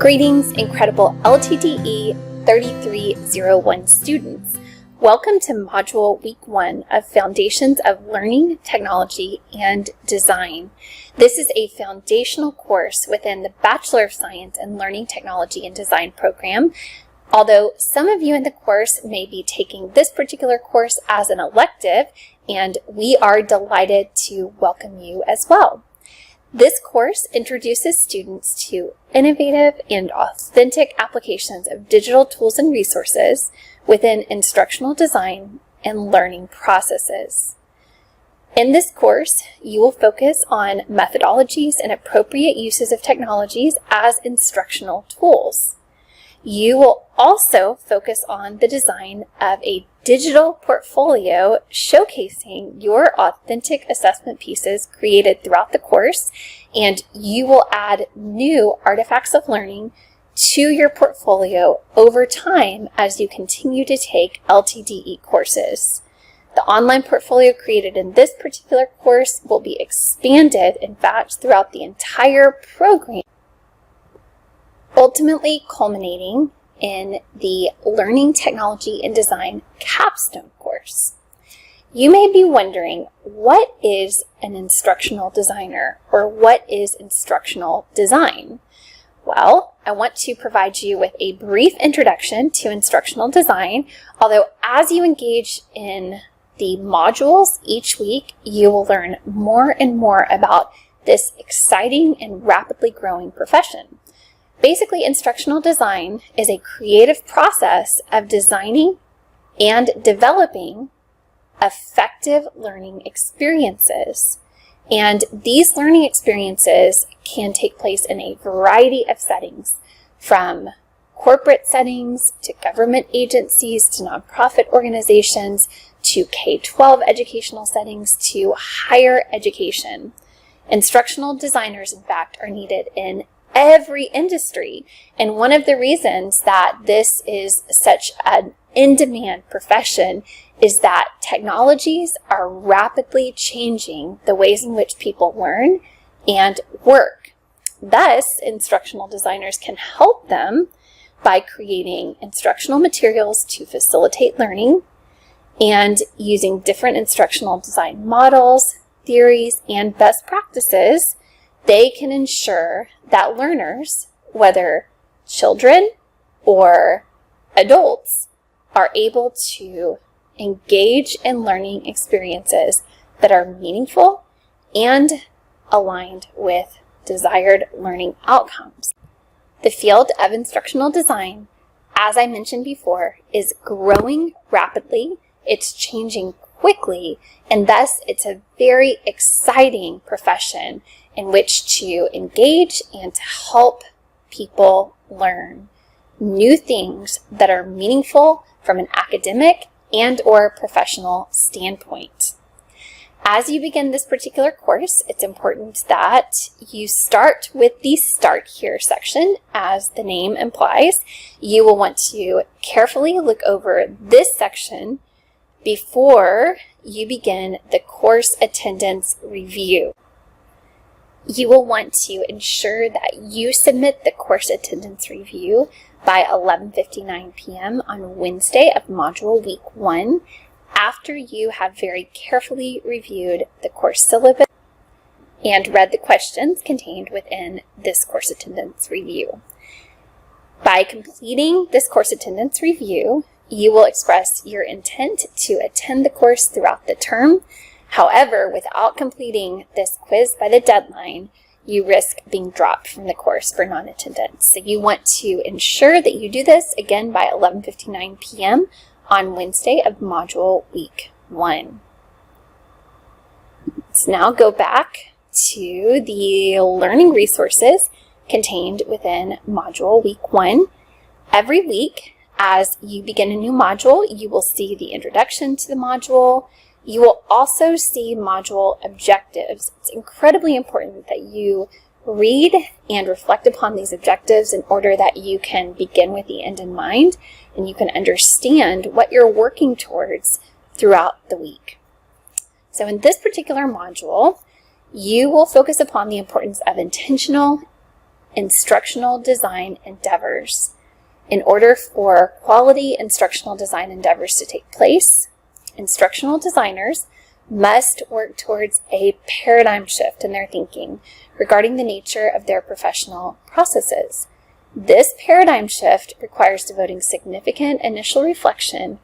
Greetings, incredible LTDE 3301 students. Welcome to Module Week 1 of Foundations of Learning, Technology, and Design. This is a foundational course within the Bachelor of Science in Learning, Technology, and Design program. Although some of you in the course may be taking this particular course as an elective, and we are delighted to welcome you as well. This course introduces students to innovative and authentic applications of digital tools and resources within instructional design and learning processes. In this course, you will focus on methodologies and appropriate uses of technologies as instructional tools. You will also focus on the design of a digital portfolio showcasing your authentic assessment pieces created throughout the course, and you will add new artifacts of learning to your portfolio over time as you continue to take LTDE courses. The online portfolio created in this particular course will be expanded, in fact, throughout the entire program, ultimately culminating in the Learning, Technology, and Design capstone course. You may be wondering, what is an instructional designer, or what is instructional design? Well, I want to provide you with a brief introduction to instructional design, although as you engage in the modules each week, you will learn more and more about this exciting and rapidly growing profession. Basically, instructional design is a creative process of designing and developing effective learning experiences. And these learning experiences can take place in a variety of settings, from corporate settings to government agencies to nonprofit organizations to K-12 educational settings to higher education. Instructional designers, in fact, are needed in every industry. And one of the reasons that this is such an in-demand profession is that technologies are rapidly changing the ways in which people learn and work. Thus, instructional designers can help them by creating instructional materials to facilitate learning and using different instructional design models, theories, and best practices. They can ensure that learners, whether children or adults, are able to engage in learning experiences that are meaningful and aligned with desired learning outcomes. The field of instructional design, as I mentioned before, is growing rapidly. It's changing quickly, and thus it's a very exciting profession in which to engage and to help people learn new things that are meaningful from an academic and or professional standpoint. As you begin this particular course, it's important that you start with the Start Here section. As the name implies, you will want to carefully look over this section before you begin the course attendance review. You will want to ensure that you submit the course attendance review by 11:59 p.m. on Wednesday of Module Week 1 after you have very carefully reviewed the course syllabus and read the questions contained within this course attendance review. By completing this course attendance review, you will express your intent to attend the course throughout the term. However, without completing this quiz by the deadline, you risk being dropped from the course for non-attendance. So you want to ensure that you do this again by 11:59 p.m. on Wednesday of Module Week 1. Let's now go back to the learning resources contained within Module Week 1. Every week, as you begin a new module, you will see the introduction to the module. You will also see module objectives. It's incredibly important that you read and reflect upon these objectives in order that you can begin with the end in mind and you can understand what you're working towards throughout the week. So in this particular module, you will focus upon the importance of intentional instructional design endeavors. In order for quality instructional design endeavors to take place, instructional designers must work towards a paradigm shift in their thinking regarding the nature of their professional processes. This paradigm shift requires devoting significant initial reflection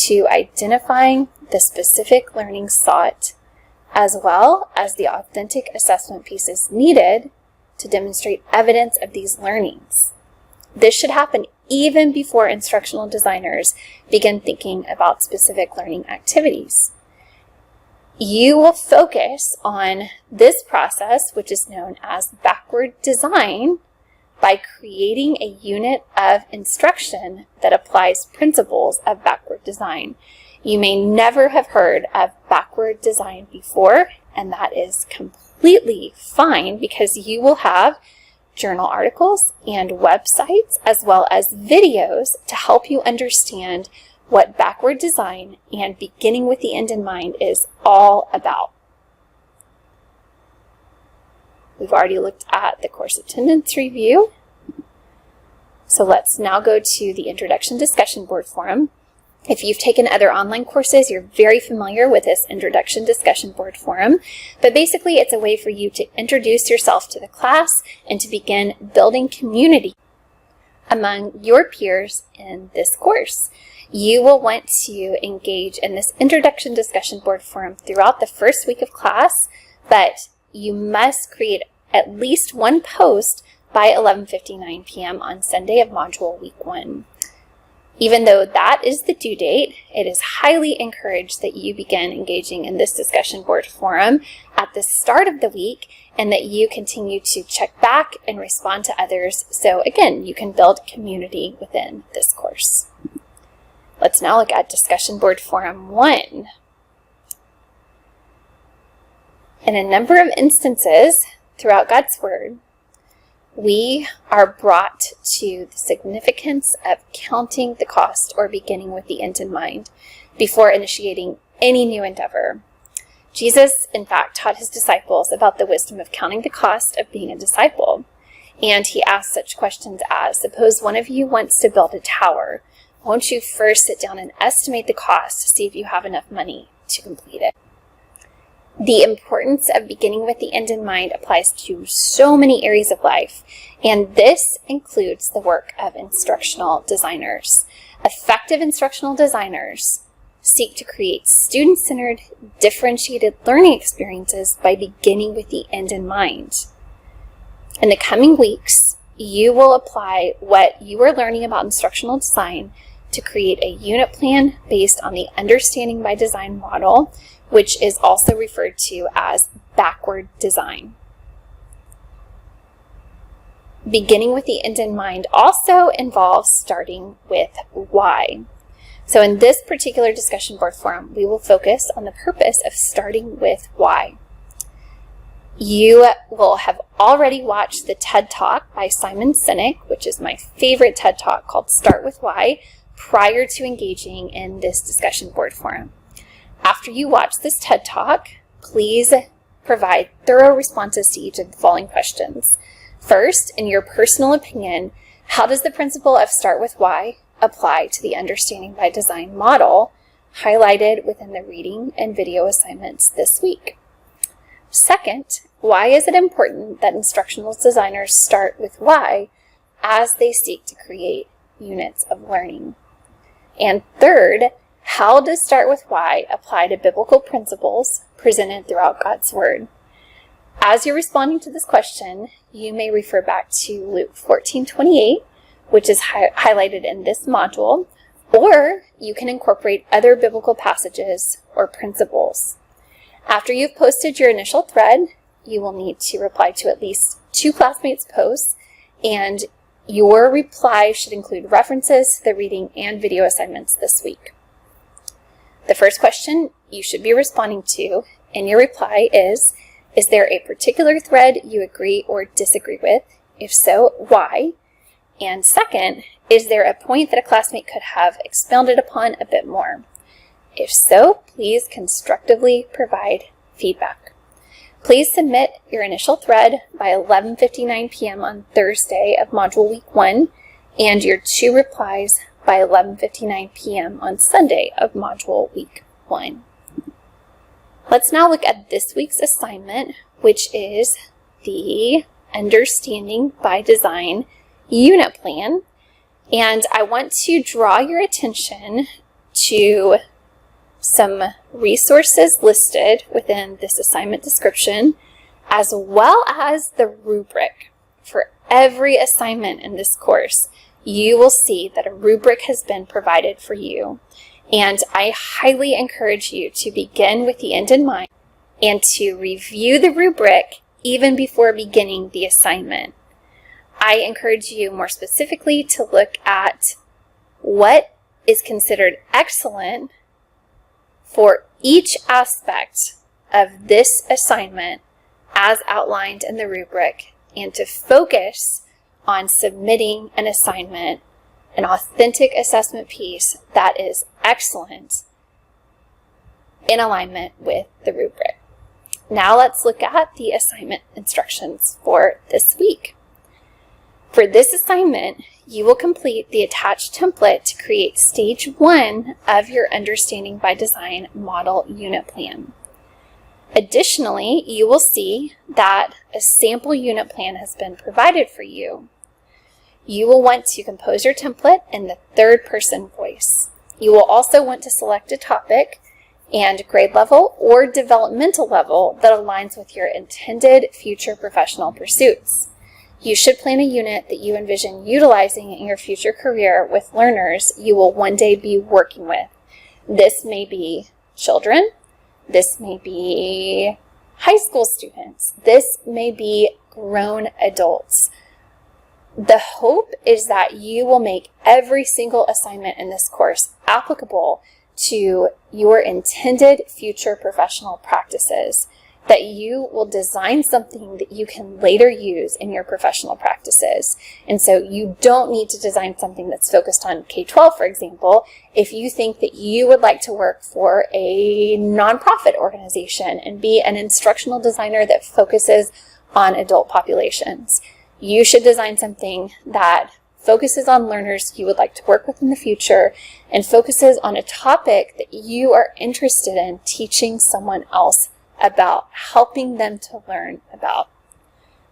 to identifying the specific learning sought, as well as the authentic assessment pieces needed to demonstrate evidence of these learnings. This should happen even before instructional designers begin thinking about specific learning activities. You will focus on this process, which is known as backward design, by creating a unit of instruction that applies principles of backward design. You may never have heard of backward design before, and that is completely fine because you will have journal articles and websites as well as videos to help you understand what backward design and beginning with the end in mind is all about. We've already looked at the course attendance review. So let's now go to the Introduction Discussion Board Forum. If you've taken other online courses, you're very familiar with this Introduction Discussion Board Forum. But basically, it's a way for you to introduce yourself to the class and to begin building community among your peers in this course. You will want to engage in this Introduction Discussion Board Forum throughout the first week of class, but you must create at least one post by 11:59 p.m. on Sunday of Module Week 1. Even though that is the due date, it is highly encouraged that you begin engaging in this discussion board forum at the start of the week and that you continue to check back and respond to others so, again, you can build community within this course. Let's now look at Discussion Board Forum 1. In a number of instances throughout God's Word, we are brought to the significance of counting the cost or beginning with the end in mind before initiating any new endeavor. Jesus, in fact, taught his disciples about the wisdom of counting the cost of being a disciple. And he asked such questions as, suppose one of you wants to build a tower. Won't you first sit down and estimate the cost to see if you have enough money to complete it? The importance of beginning with the end in mind applies to so many areas of life, and this includes the work of instructional designers. Effective instructional designers seek to create student-centered, differentiated learning experiences by beginning with the end in mind. In the coming weeks, you will apply what you are learning about instructional design to create a unit plan based on the Understanding by Design model, which is also referred to as backward design. Beginning with the end in mind also involves starting with why. So in this particular discussion board forum, we will focus on the purpose of starting with why. You will have already watched the TED Talk by Simon Sinek, which is my favorite TED Talk, called Start With Why, prior to engaging in this discussion board forum. After you watch this TED Talk, please provide thorough responses to each of the following questions. First, in your personal opinion, how does the principle of Start With Why apply to the Understanding by Design model highlighted within the reading and video assignments this week? Second, why is it important that instructional designers start with why as they seek to create units of learning? And third, how does Start With Why apply to biblical principles presented throughout God's Word? As you're responding to this question, you may refer back to Luke 14:28, which is highlighted in this module, or you can incorporate other biblical passages or principles. After you've posted your initial thread, you will need to reply to at least 2 classmates' posts, and your reply should include references to the reading and video assignments this week. The first question you should be responding to in your reply is there a particular thread you agree or disagree with? If so, why? And second, is there a point that a classmate could have expounded upon a bit more? If so, please constructively provide feedback. Please submit your initial thread by 11:59 p.m. on Thursday of Module Week 1 and your 2 replies by 11:59 p.m. on Sunday of Module Week 1. Let's now look at this week's assignment, which is the Understanding by Design unit plan. And I want to draw your attention to some resources listed within this assignment description, as well as the rubric. For every assignment in this course, you will see that a rubric has been provided for you. And I highly encourage you to begin with the end in mind and to review the rubric even before beginning the assignment. I encourage you more specifically to look at what is considered excellent for each aspect of this assignment as outlined in the rubric, and to focus on submitting an assignment, an authentic assessment piece that is excellent in alignment with the rubric. Now let's look at the assignment instructions for this week. For this assignment, you will complete the attached template to create Stage 1 of your Understanding by Design model unit plan. Additionally, you will see that a sample unit plan has been provided for you. You will want to compose your template in the third-person voice. You will also want to select a topic and grade level or developmental level that aligns with your intended future professional pursuits. You should plan a unit that you envision utilizing in your future career with learners you will one day be working with. This may be children, this may be high school students, this may be grown adults. The hope is that you will make every single assignment in this course applicable to your intended future professional practices, that you will design something that you can later use in your professional practices. And so you don't need to design something that's focused on K-12, for example, if you think that you would like to work for a nonprofit organization and be an instructional designer that focuses on adult populations. You should design something that focuses on learners you would like to work with in the future and focuses on a topic that you are interested in teaching someone else about, helping them to learn about.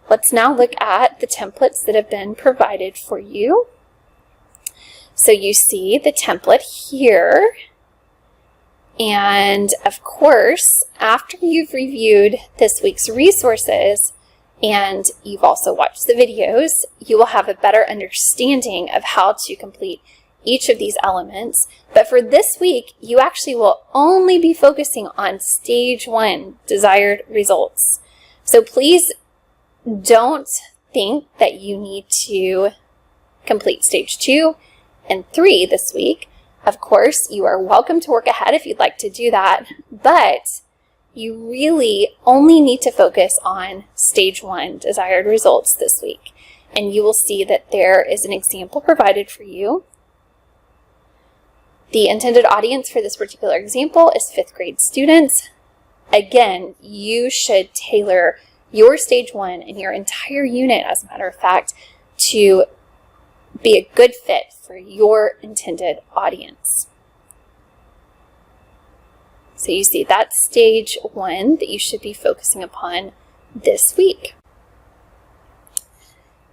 Let's now look at the templates that have been provided for you. So you see the template here. And of course, after you've reviewed this week's resources and you've also watched the videos, you will have a better understanding of how to complete each of these elements. But for this week, you actually will only be focusing on Stage 1, desired results. So please don't think that you need to complete Stage 2 and 3 this week. Of course, you are welcome to work ahead if you'd like to do that, but you really only need to focus on Stage 1, desired results this week. And you will see that there is an example provided for you. The intended audience for this particular example is 5th grade students. Again, you should tailor your Stage 1 and your entire unit, as a matter of fact, to be a good fit for your intended audience. So you see that's Stage 1 that you should be focusing upon this week.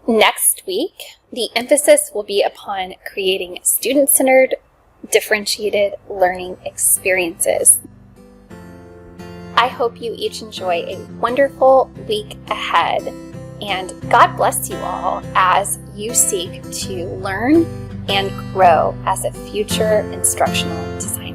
Next week, the emphasis will be upon creating student-centered, differentiated learning experiences. I hope you each enjoy a wonderful week ahead, and God bless you all as you seek to learn and grow as a future instructional designer.